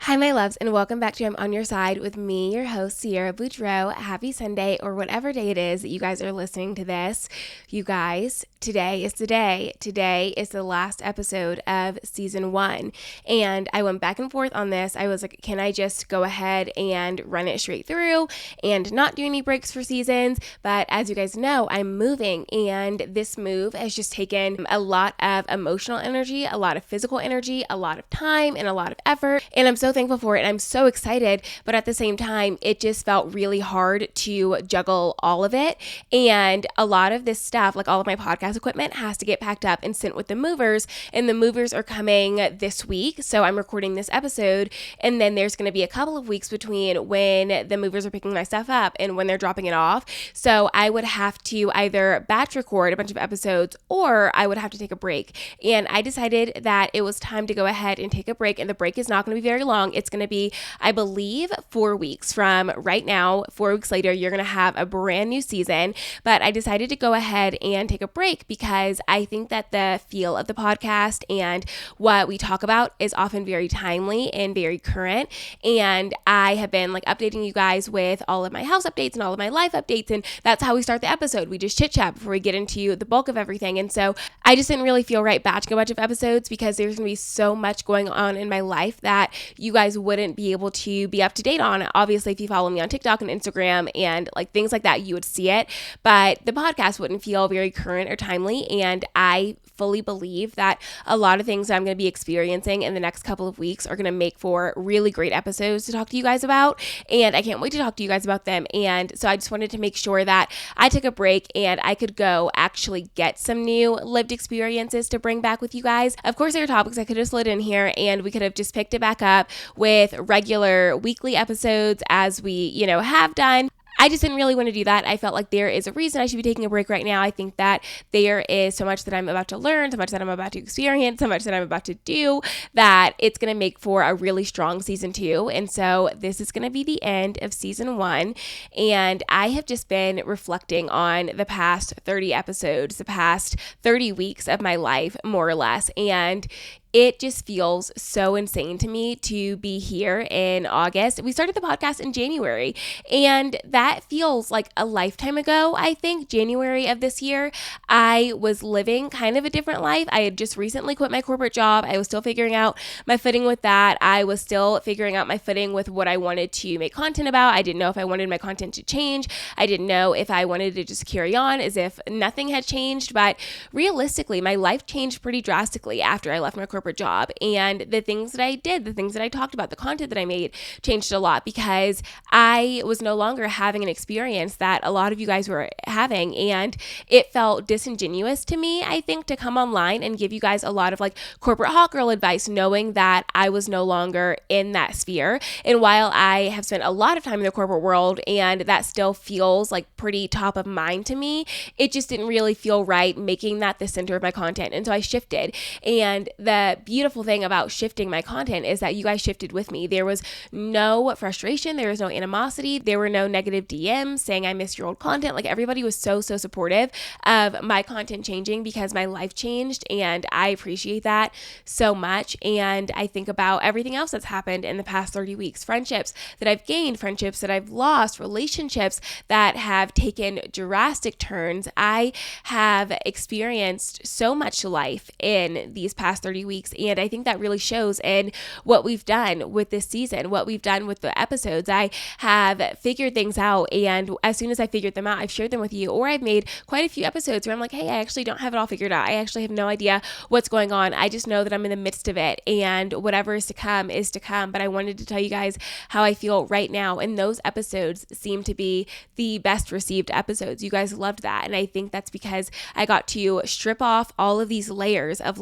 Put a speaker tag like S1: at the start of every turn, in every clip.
S1: Hi, my loves, and welcome back to I'm On Your Side with me, your host, Sierra Boudreau. Happy Sunday, or whatever day it is that you guys are listening to this. You guys, today is the day. Today is the last episode of season 1. And I went back and forth on this. I was like, can I just go ahead and run it straight through and not do any breaks for seasons? But as you guys know, I'm moving, and this move has just taken a lot of emotional energy, a lot of physical energy, a lot of time, and a lot of effort. And I'm so thankful for it. I'm so excited, but at the same time, it just felt really hard to juggle all of it. And a lot of this stuff, like all of my podcast equipment, has to get packed up and sent with the movers. And the movers are coming this week. So I'm recording this episode, and then there's going to be a couple of weeks between when the movers are picking my stuff up and when they're dropping it off. So I would have to either batch record a bunch of episodes, or I would have to take a break. And I decided that it was time to go ahead and take a break. And the break is not going to be very long. It's going to be, I believe, 4 weeks from right now. 4 weeks later, you're going to have a brand new season. But I decided to go ahead and take a break because I think that the feel of the podcast and what we talk about is often very timely and very current. And I have been updating you guys with all of my house updates and all of my life updates. And that's how we start the episode. We just chit chat before we get into the bulk of everything. And so I just didn't really feel right batching a bunch of episodes because there's going to be so much going on in my life that you guys wouldn't be able to be up to date on. Obviously, if you follow me on TikTok and Instagram and things like that, you would see it, but the podcast wouldn't feel very current or timely. And I fully believe that a lot of things that I'm going to be experiencing in the next couple of weeks are going to make for really great episodes to talk to you guys about. And I can't wait to talk to you guys about them. And so I just wanted to make sure that I took a break and I could go actually get some new lived experiences to bring back with you guys. Of course, there are topics I could have slid in here and we could have just picked it back up with regular weekly episodes as we, have done. I just didn't really want to do that. I felt like there is a reason I should be taking a break right now. I think that there is so much that I'm about to learn, so much that I'm about to experience, so much that I'm about to do, that it's going to make for a really strong season 2. And so this is going to be the end of season 1. And I have just been reflecting on the past 30 episodes, the past 30 weeks of my life, more or less. And it just feels so insane to me to be here in August. We started the podcast in January, and that feels like a lifetime ago. I think January of this year, I was living kind of a different life. I had just recently quit my corporate job. I was still figuring out my footing with that. I was still figuring out my footing with what I wanted to make content about. I didn't know if I wanted my content to change. I didn't know if I wanted to just carry on as if nothing had changed. But realistically, my life changed pretty drastically after I left my corporate job, and the things that I did, the things that I talked about, the content that I made changed a lot because I was no longer having an experience that a lot of you guys were having, and it felt disingenuous to me, I think, to come online and give you guys a lot of corporate hot girl advice, knowing that I was no longer in that sphere. And while I have spent a lot of time in the corporate world and that still feels pretty top of mind to me, it just didn't really feel right making that the center of my content. And so I shifted, and the beautiful thing about shifting my content is that you guys shifted with me. There was no frustration. There was no animosity. There were no negative DMs saying I missed your old content. Everybody was so supportive of my content changing because my life changed, and I appreciate that so much. And I think about everything else that's happened in the past 30 weeks, friendships that I've gained, friendships that I've lost, relationships that have taken drastic turns. I have experienced so much life in these past 30 weeks. And I think that really shows in what we've done with this season, what we've done with the episodes. I have figured things out, and as soon as I figured them out, I've shared them with you, or I've made quite a few episodes where I'm like, hey, I actually don't have it all figured out. I actually have no idea what's going on. I just know that I'm in the midst of it, and whatever is to come is to come. But I wanted to tell you guys how I feel right now, and those episodes seem to be the best received episodes. You guys loved that, and I think that's because I got to strip off all of these layers of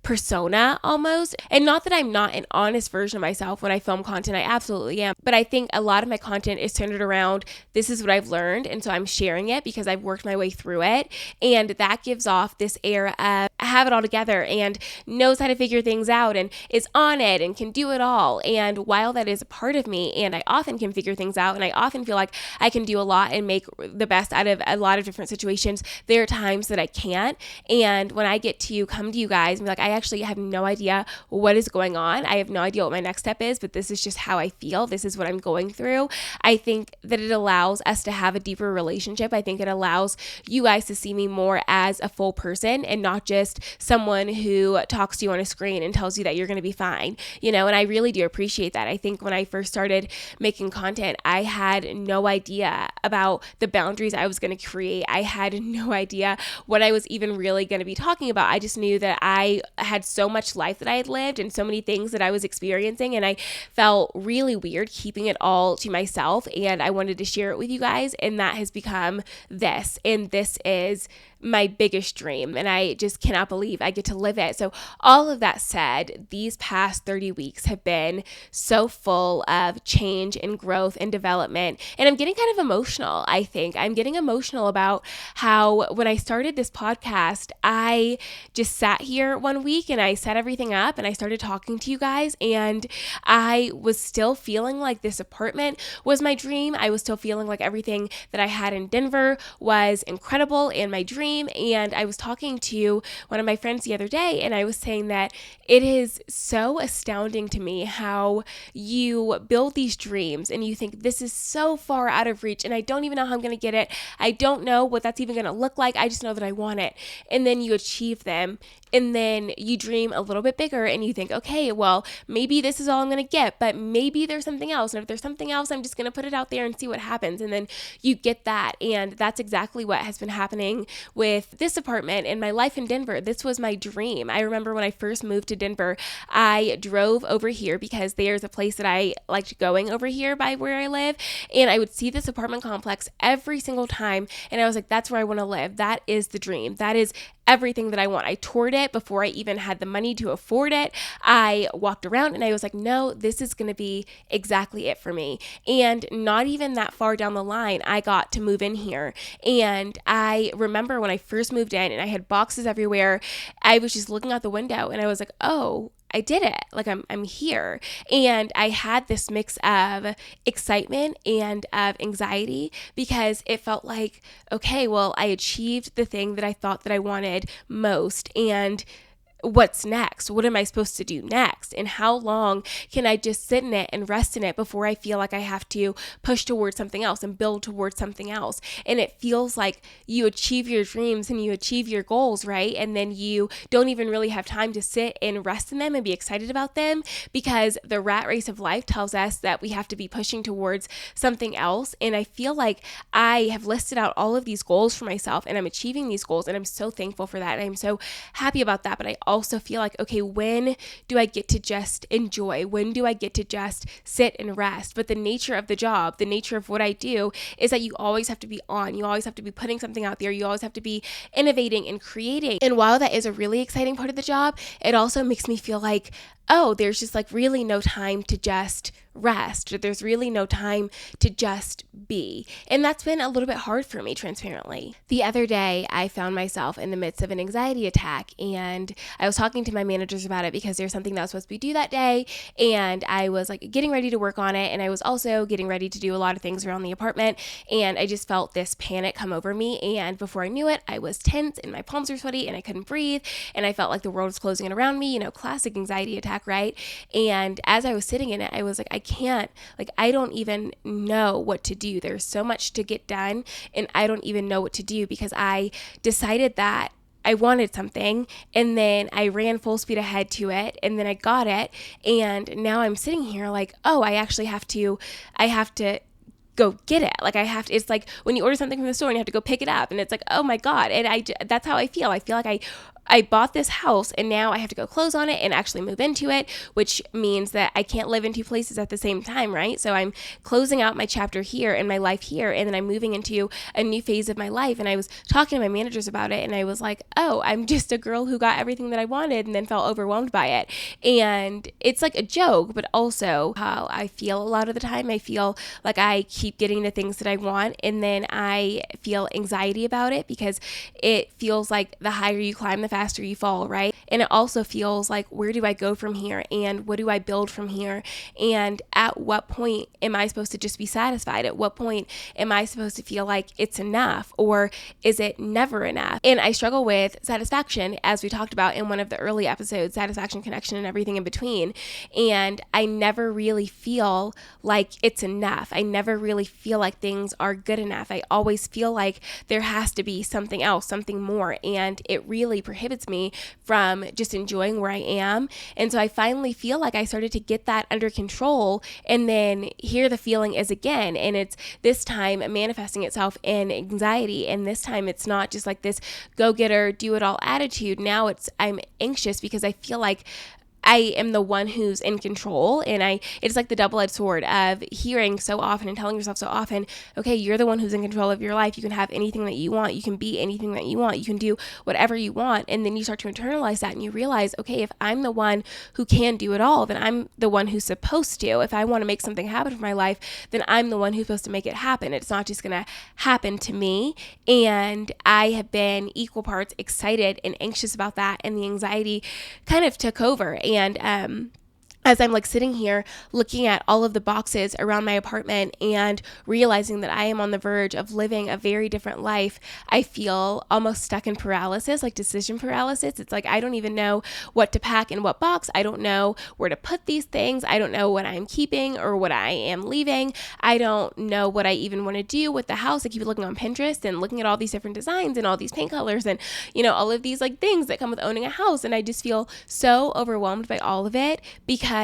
S1: persona almost. And not that I'm not an honest version of myself when I film content, I absolutely am. But I think a lot of my content is centered around this is what I've learned. And so I'm sharing it because I've worked my way through it. And that gives off this air of I have it all together and knows how to figure things out and is on it and can do it all. And while that is a part of me, and I often can figure things out, and I often feel like I can do a lot and make the best out of a lot of different situations, there are times that I can't. And when I get to come to you guys and be like, I actually have no idea what is going on. I have no idea what my next step is, but this is just how I feel. This is what I'm going through. I think that it allows us to have a deeper relationship. I think it allows you guys to see me more as a full person and not just someone who talks to you on a screen and tells you that you're going to be fine, and I really do appreciate that. I think when I first started making content, I had no idea about the boundaries I was going to create. I had no idea what I was even really going to be talking about. I just knew that I had so much life that I had lived and so many things that I was experiencing, and I felt really weird keeping it all to myself, and I wanted to share it with you guys, and that has become this, and this is my biggest dream, and I just cannot believe I get to live it. So all of that said, these past 30 weeks have been so full of change and growth and development, and I'm getting kind of emotional. I think I'm getting emotional about how when I started this podcast, I just sat here one week and I set everything up and I started talking to you guys, and I was still feeling like this apartment was my dream. I was still feeling like everything that I had in Denver was incredible and my dream. And I was talking to one of my friends the other day, and I was saying that it is so astounding to me how you build these dreams and you think this is so far out of reach and I don't even know how I'm going to get it. I don't know what that's even going to look like. I just know that I want it. And then you achieve them. And then you dream a little bit bigger and you think, okay, well, maybe this is all I'm going to get, but maybe there's something else. And if there's something else, I'm just going to put it out there and see what happens. And then you get that. And that's exactly what has been happening with this apartment and my life in Denver. This was my dream. I remember when I first moved to Denver, I drove over here because there's a place that I liked going over here by where I live. And I would see this apartment complex every single time. And I was like, that's where I want to live. That is the dream. That is everything that I want. I toured it before I even had the money to afford it. I walked around and I was like, no, this is going to be exactly it for me. And not even that far down the line, I got to move in here. And I remember when I first moved in and I had boxes everywhere, I was just looking out the window and I was like, oh, I did it. Like I'm here. And I had this mix of excitement and of anxiety because it felt like, okay, well, I achieved the thing that I thought that I wanted most. And what's next? What am I supposed to do next? And how long can I just sit in it and rest in it before I feel like I have to push towards something else and build towards something else? And it feels like you achieve your dreams and you achieve your goals, right? And then you don't even really have time to sit and rest in them and be excited about them because the rat race of life tells us that we have to be pushing towards something else. And I feel like I have listed out all of these goals for myself and I'm achieving these goals, and I'm so thankful for that. And I'm so happy about that. But I also feel like, okay, when do I get to just enjoy? When do I get to just sit and rest? But the nature of the job, the nature of what I do is that you always have to be on. You always have to be putting something out there. You always have to be innovating and creating. And while that is a really exciting part of the job, it also makes me feel like, oh, there's just like really no time to just rest, or there's really no time to just be. And that's been a little bit hard for me, transparently. The other day, I found myself in the midst of an anxiety attack, and I was talking to my managers about it because there's something that was supposed to be due that day, and I was like getting ready to work on it, and I was also getting ready to do a lot of things around the apartment, and I just felt this panic come over me, and before I knew it, I was tense, and my palms were sweaty, and I couldn't breathe, and I felt like the world was closing in around me, classic anxiety attack, right? And as I was sitting in it, I was like, I don't even know what to do. There's so much to get done, and I don't even know what to do because I decided that I wanted something, and then I ran full speed ahead to it, and then I got it, and now I'm sitting here like, oh, I have to go get it. It's like when you order something from the store and you have to go pick it up, and it's like, oh my God. And that's how I feel. I feel like I bought this house and now I have to go close on it and actually move into it, which means that I can't live in two places at the same time, right? So I'm closing out my chapter here and my life here, and then I'm moving into a new phase of my life. And I was talking to my managers about it, and I was like, oh, I'm just a girl who got everything that I wanted and then felt overwhelmed by it. And it's like a joke, but also how I feel a lot of the time. I feel like I keep getting the things that I want, and then I feel anxiety about it because it feels like the higher you climb, the faster you fall, right? And it also feels like, where do I go from here? And what do I build from here? And at what point am I supposed to just be satisfied? At what point am I supposed to feel like it's enough? Or is it never enough? And I struggle with satisfaction, as we talked about in one of the early episodes, satisfaction, connection, and everything in between. And I never really feel like it's enough. I never really feel like things are good enough. I always feel like there has to be something else, something more. And it really prohibits me from just enjoying where I am. And so I finally feel like I started to get that under control. And then here the feeling is again. And it's this time manifesting itself in anxiety. And this time it's not just like this go-getter, do-it-all attitude. Now I'm anxious because I feel like I am the one who's in control, and it's like the double-edged sword of hearing so often and telling yourself so often, okay, you're the one who's in control of your life. You can have anything that you want. You can be anything that you want. You can do whatever you want. And then you start to internalize that and you realize, okay, if I'm the one who can do it all, then I'm the one who's supposed to. If I want to make something happen for my life, then I'm the one who's supposed to make it happen. It's not just going to happen to me. And I have been equal parts excited and anxious about that. And the anxiety kind of took over. And as I'm like sitting here looking at all of the boxes around my apartment and realizing that I am on the verge of living a very different life, I feel almost stuck in paralysis, like decision paralysis. It's like I don't even know what to pack in what box. I don't know where to put these things. I don't know what I'm keeping or what I am leaving. I don't know what I even want to do with the house. I keep looking on Pinterest and looking at all these different designs and all these paint colors and, all of these like things that come with owning a house. And I just feel so overwhelmed by all of it because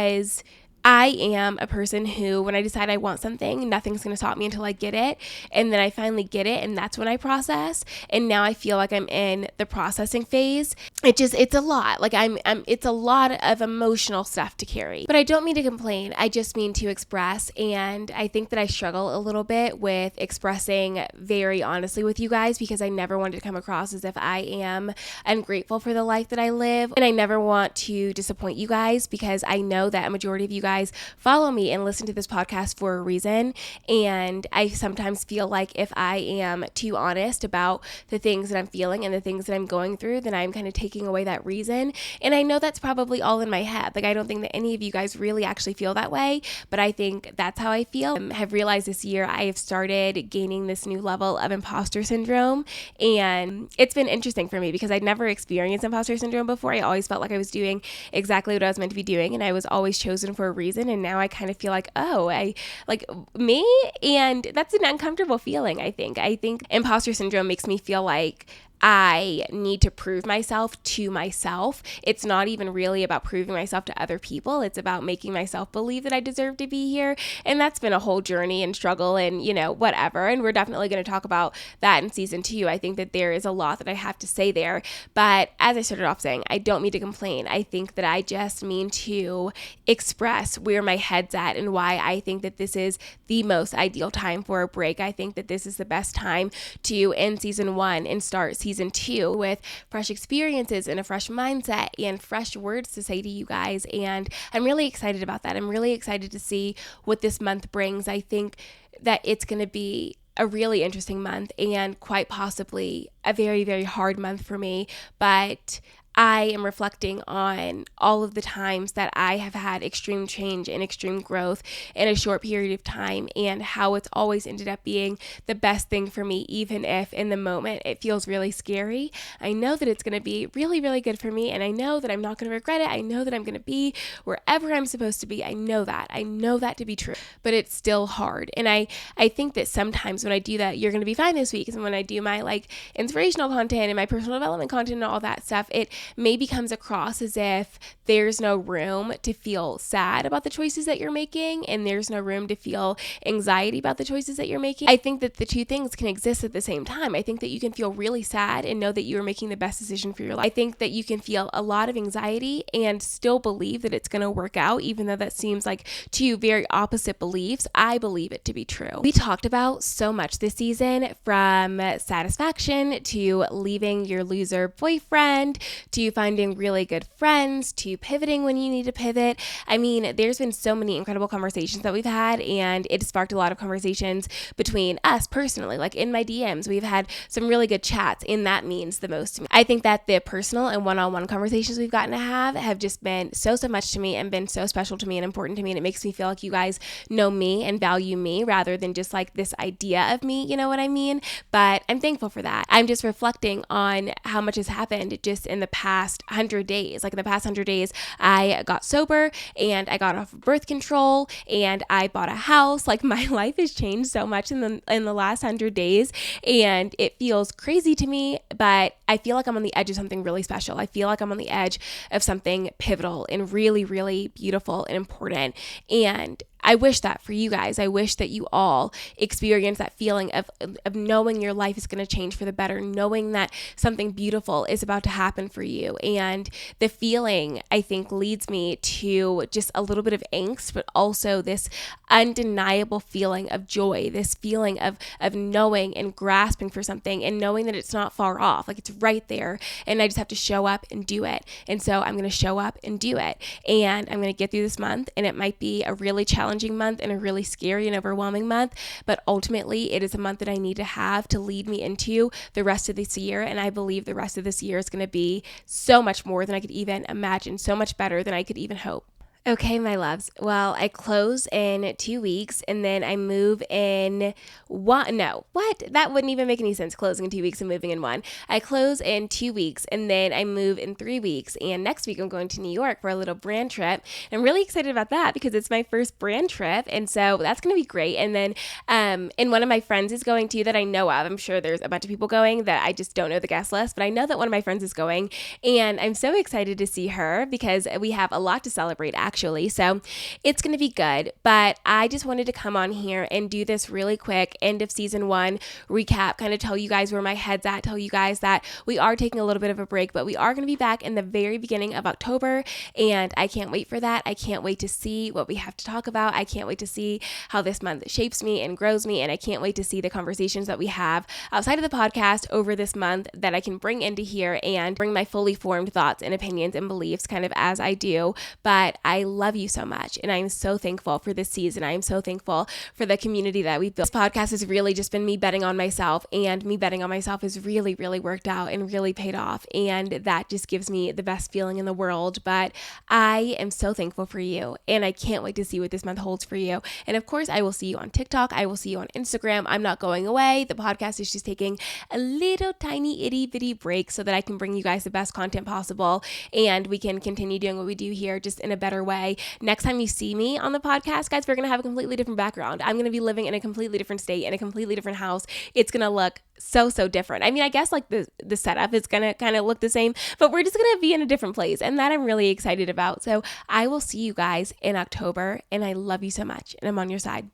S1: I am a person who, when I decide I want something, nothing's going to stop me until I get it. And then I finally get it. And that's when I process. And now I feel like I'm in the processing phase. It's a lot. Like it's a lot of emotional stuff to carry. But I don't mean to complain. I just mean to express. And I think that I struggle a little bit with expressing very honestly with you guys because I never wanted to come across as if I am ungrateful for the life that I live. And I never want to disappoint you guys because I know that a majority of you guys follow me and listen to this podcast for a reason. And I sometimes feel like if I am too honest about the things that I'm feeling and the things that I'm going through, then I'm kind of taking away that reason. And I know that's probably all in my head. Like, I don't think that any of you guys really actually feel that way, but I think that's how I feel. I have realized this year I have started gaining this new level of imposter syndrome. And it's been interesting for me because I'd never experienced imposter syndrome before. I always felt like I was doing exactly what I was meant to be doing. And I was always chosen for a reason. And now I kind of feel like, oh, I like me. And that's an uncomfortable feeling, I think. I think imposter syndrome makes me feel like I need to prove myself to myself. It's not even really about proving myself to other people. It's about making myself believe that I deserve to be here. And that's been a whole journey and struggle and, whatever. And we're definitely going to talk about that in season 2. I think that there is a lot that I have to say there. But as I started off saying, I don't mean to complain. I think that I just mean to express where my head's at and why I think that this is the most ideal time for a break. I think that this is the best time to end season 1 and start season 2 with fresh experiences and a fresh mindset and fresh words to say to you guys. And I'm really excited about that. I'm really excited to see what this month brings. I think that it's going to be a really interesting month and quite possibly a very, very hard month for me. But I am reflecting on all of the times that I have had extreme change and extreme growth in a short period of time and how it's always ended up being the best thing for me, even if in the moment it feels really scary. I know that it's going to be really, really good for me, and I know that I'm not going to regret it. I know that I'm going to be wherever I'm supposed to be. I know that to be true, but it's still hard. And I think that sometimes when I do that, you're going to be fine this week. And when I do my like inspirational content and my personal development content and all that stuff, it maybe comes across as if there's no room to feel sad about the choices that you're making and there's no room to feel anxiety about the choices that you're making. I think that the two things can exist at the same time. I think that you can feel really sad and know that you are making the best decision for your life. I think that you can feel a lot of anxiety and still believe that it's going to work out, even though that seems like two very opposite beliefs. I believe it to be true. We talked about so much this season, from satisfaction to leaving your loser boyfriend to finding really good friends, to pivoting when you need to pivot. I mean, there's been so many incredible conversations that we've had, and it sparked a lot of conversations between us personally. Like in my DMs, we've had some really good chats, and that means the most to me. I think that the personal and one-on-one conversations we've gotten to have just been so much to me and been so special to me and important to me, and it makes me feel like you guys know me and value me rather than just like this idea of me, you know what I mean? But I'm thankful for that. I'm just reflecting on how much has happened just in the past 100 days. Like in the past 100 days, I got sober and I got off of birth control and I bought a house. Like my life has changed so much in the last 100 days, and it feels crazy to me, but I feel like I'm on the edge of something really special. I feel like I'm on the edge of something pivotal and really, really beautiful and important. And I wish that for you guys. I wish that you all experience that feeling of knowing your life is going to change for the better, knowing that something beautiful is about to happen for you. And the feeling, I think, leads me to just a little bit of angst, but also this undeniable feeling of joy, this feeling of knowing and grasping for something and knowing that it's not far off, like it's right there. And I just have to show up and do it. And so I'm going to show up and do it. And I'm going to get through this month, and it might be a really challenging month and a really scary and overwhelming month, but ultimately it is a month that I need to have to lead me into the rest of this year. And I believe the rest of this year is going to be so much more than I could even imagine, so much better than I could even hope. Okay, my loves. Well, I close in 2 weeks and then I move in one. No, what? That wouldn't even make any sense, closing in 2 weeks and moving in one. I close in 2 weeks and then I move in 3 weeks. And next week I'm going to New York for a little brand trip. I'm really excited about that because it's my first brand trip. And so that's going to be great. And then, and one of my friends is going too that I know of. I'm sure there's a bunch of people going that I just don't know the guest list, but I know that one of my friends is going. And I'm so excited to see her because we have a lot to celebrate actually. So it's going to be good, but I just wanted to come on here and do this really quick end of season 1 recap, kind of tell you guys where my head's at, tell you guys that we are taking a little bit of a break, but we are going to be back in the very beginning of October, and I can't wait for that. I can't wait to see what we have to talk about. I can't wait to see how this month shapes me and grows me, and I can't wait to see the conversations that we have outside of the podcast over this month that I can bring into here and bring my fully formed thoughts and opinions and beliefs kind of as I do. But I love you so much, and I'm so thankful for this season. I am so thankful for the community that we've built. This podcast has really just been me betting on myself, and me betting on myself has really, really worked out and really paid off, and that just gives me the best feeling in the world. But I am so thankful for you, and I can't wait to see what this month holds for you. And of course, I will see you on TikTok. I will see you on Instagram. I'm not going away. The podcast is just taking a little tiny itty bitty break so that I can bring you guys the best content possible, and we can continue doing what we do here just in a better way. Next time you see me on the podcast, guys, we're going to have a completely different background. I'm going to be living in a completely different state, in a completely different house. It's going to look so different. I mean, I guess like the setup is going to kind of look the same, but we're just going to be in a different place, and that I'm really excited about. So I will see you guys in October, and I love you so much, and I'm on your side.